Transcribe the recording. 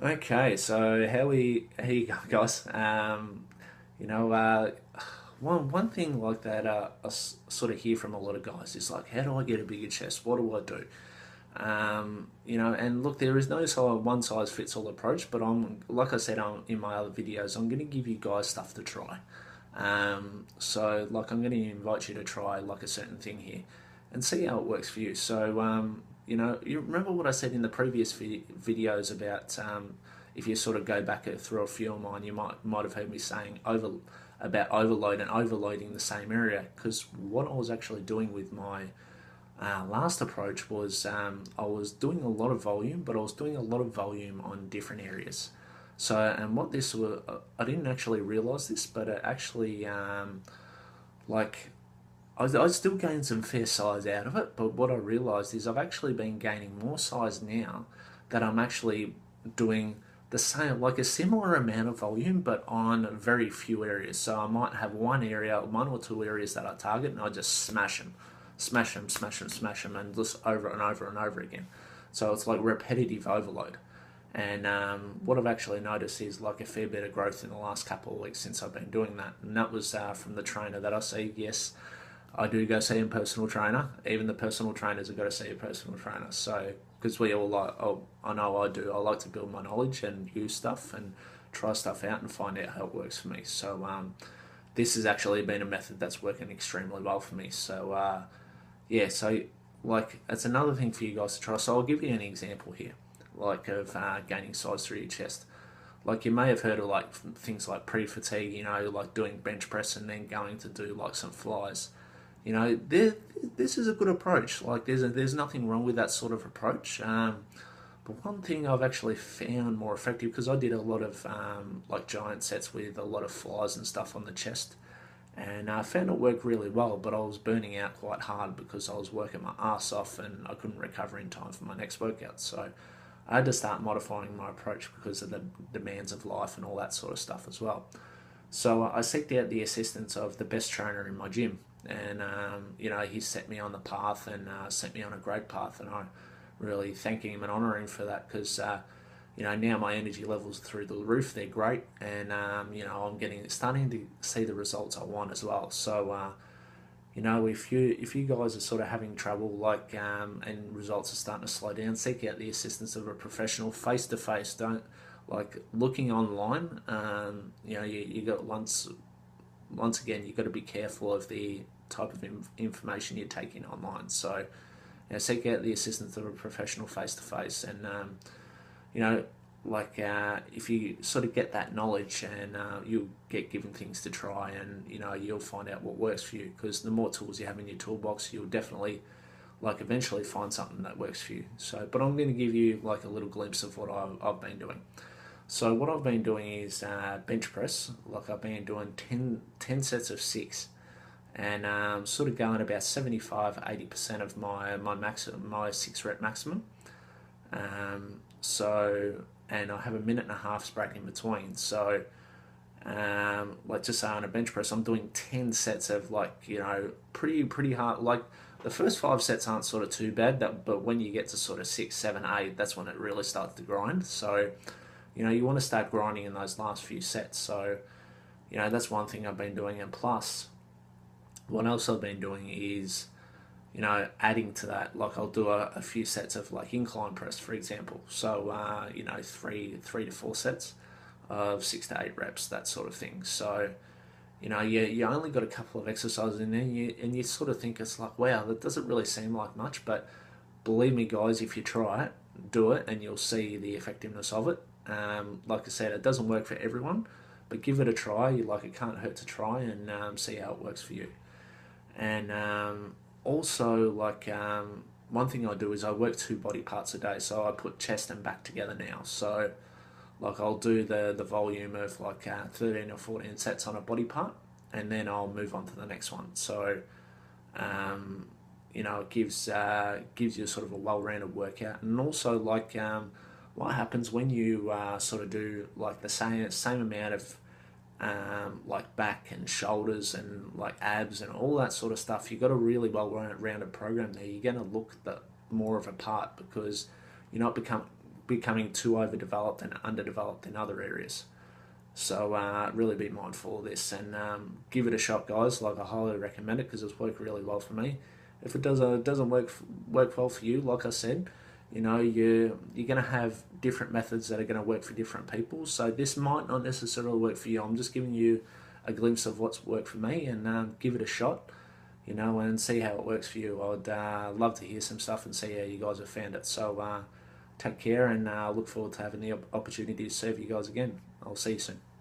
Okay, so how you going, guys? You know, one thing like that sort of hear from a lot of guys is like, how do I get a bigger chest? What do I do? And look, there is no one size fits all approach, but I'm like I said in my other videos, I'm going to give you guys stuff to try. So like I'm going to invite you to try like a certain thing here, and see how it works for you. So you remember what I said in the previous videos about if you sort of go back through a few of mine, you might have heard me saying about overload and overloading the same area, because what I was actually doing with my last approach was I was doing a lot of volume, but I was doing a lot of volume on different areas. So, and what this was, I didn't actually realize this, but it actually, like, I still gained some fair size out of it. But what I realized is I've actually been gaining more size now that I'm actually doing the same, like a similar amount of volume, but on very few areas. So I might have one or two areas that I target, and I just smash them, smash them, smash them, smash them, and just over and over and over again. So it's like repetitive overload. And what I've actually noticed is like a fair bit of growth in the last couple of weeks since I've been doing that. And that was from the trainer that I see. Yes, I do go see a personal trainer. Even the personal trainers have got to see a personal trainer. So, because we all like, oh, I know I do. I like to build my knowledge and use stuff and try stuff out and find out how it works for me. So, this has actually been a method that's working extremely well for me. So, yeah, so like it's another thing for you guys to try. So I'll give you an example here, like of gaining size through your chest. Like you may have heard of like things like pre-fatigue, like doing bench press and then going to do like some flies. This is a good approach. Like there's nothing wrong with that sort of approach. But one thing I've actually found more effective, because I did a lot of like giant sets with a lot of flies and stuff on the chest, and I found it worked really well. But I was burning out quite hard because I was working my ass off and I couldn't recover in time for my next workout. So I had to start modifying my approach because of the demands of life and all that sort of stuff as well. So I seeked out the assistance of the best trainer in my gym, and he set me on the path and set me on a great path, and I really thank him and honour him for that, because now my energy levels are through the roof. They're great, and I'm starting to see the results I want as well. So if you guys are sort of having trouble, like and results are starting to slow down, seek out the assistance of a professional face to face. Don't like looking online. You got once again you got to be careful of the type of information you're taking online. So seek out the assistance of a professional face to face, and you know, if you sort of get that knowledge, and you'll get given things to try, and you'll find out what works for you, because the more tools you have in your toolbox, you'll definitely eventually find something that works for you. So, but I'm going to give you like a little glimpse of what I've been doing. So what I've been doing is bench press. Like I've been doing 10 sets of 6, and sort of going about 75-80% of my 6 rep maximum. And I have a minute and a half break in between. So let's just say on a bench press, I'm doing 10 sets of pretty hard. Like the first 5 sets aren't sort of too bad, but when you get to sort of 6, 7, 8, that's when it really starts to grind. So you want to start grinding in those last few sets. So that's one thing I've been doing, and plus what else I've been doing is adding to that, like I'll do a few sets of like incline press, for example. So, 3 to 4 sets of 6 to 8 reps, that sort of thing. So, you only got a couple of exercises in there, and you sort of think it's like, wow, that doesn't really seem like much, but believe me, guys, if you try it, do it, and you'll see the effectiveness of it. Like I said, it doesn't work for everyone, but give it a try. It can't hurt to try, and see how it works for you. And also, one thing I do is I work 2 body parts a day, so I put chest and back together now. So I'll do the volume of 13 or 14 sets on a body part, and then I'll move on to the next one. So it gives you sort of a well-rounded workout. And also what happens when you sort of do like the same amount of back and shoulders and like abs and all that sort of stuff. You've got a really well rounded program there. You're going to look more of a part, because you're not becoming too overdeveloped and underdeveloped in other areas. So really be mindful of this, and give it a shot, guys. Like, I highly recommend it because it's worked really well for me. If it doesn't work well for you, like I said, you're gonna have different methods that are gonna work for different people. So this might not necessarily work for you. I'm just giving you a glimpse of what's worked for me, and give it a shot, and see how it works for you. I'd love to hear some stuff and see how you guys have found it. So take care, and look forward to having the opportunity to serve you guys again. I'll see you soon.